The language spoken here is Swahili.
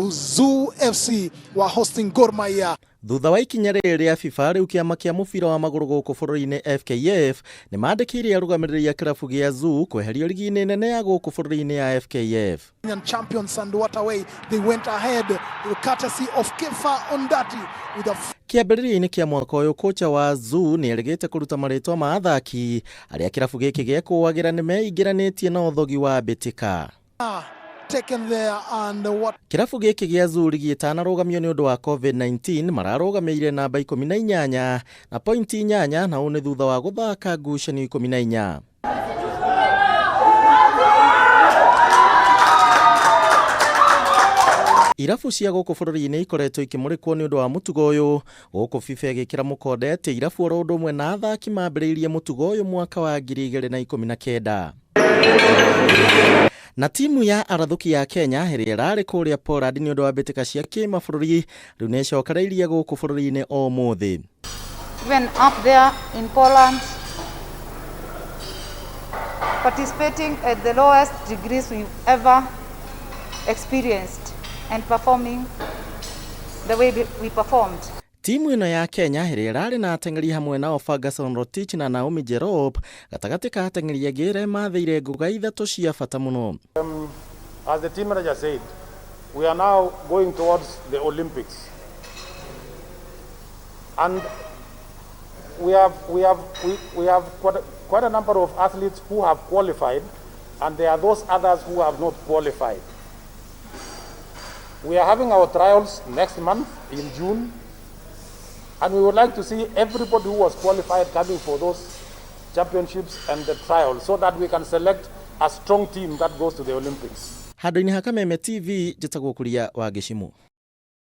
Zoo FC wa hosting Gor Mahia. Thutha wa ikinya rĩrĩa FIFA rĩu Kiama kĩa mubira wa maguru gũkũ bũrũri-inĩ FKF nĩ mandĩkĩire arũgamĩrĩri a kirabu gĩa Zoo kweheria rigi-ini nene ya gũkũ bũrũri-inĩ ya FKF. Champions and what away they went ahead with courtesy of FIFA on Dati with a Kĩambĩrĩria-inĩ kĩa mwaka ũyũ kocha wa Zoo nĩ erĩgĩte kũruta marĩtwa ma athaki arĩa kirabu gĩkĩ gĩekũagĩra nĩ meingĩranĩtie na ũthogi wa mbitika. Taken there and what kirabu gĩkĩ gĩa Zoo rigi ĩtanarũgamio nĩ ũndũ wa COVID-19 mararũgamĩire namba 18 na pointi 8 na ũũ nĩ thutha wa gũthaka ngucanio 14. Irabu cia gũkũ bũrũri-inĩ ikoretwo ikĩmũrĩkwo nĩ ũndũ wa mũtugo ũyũ, gũkũ FIFA ĩgĩkĩra mũkonde atĩ irabu oro ũndũ ũmwe na athaki mambĩrĩirie mũtugo ũyũ mwaka wa 2019. Na timu ya arathuki ya Kenya ĩrĩa ĩrarĩ kũrĩa Poland nĩ ũndũ wa mbitika cia kĩmabũrũri rĩu nĩ ĩcokereirie gũkũ bũrũri-inĩ o mũthĩ. Even up there in Poland, participating at the lowest degrees we've ever experienced and performing the way we performed. Timu ĩno ya Kenya ĩrĩa ĩrarĩ na ateng'eri hamwe nao Ferguson Rotich na Naomi gatagatĩ ka ateng'eri angĩ arĩa mathĩire ngũga ithatũ cia bata mũno. As the team manager said, we are now going towards the Olympics, and we have quite a number of athletes who have qualified, and there are those others who have not qualified. We are having our trials next month in June, and we would like to see everybody who was qualified coming for those championships and the trials so that we can select a strong team that goes to the Olympics. Handũ-inĩ ha Kameme TV, njĩtagwo Kuria wa Gĩcimu.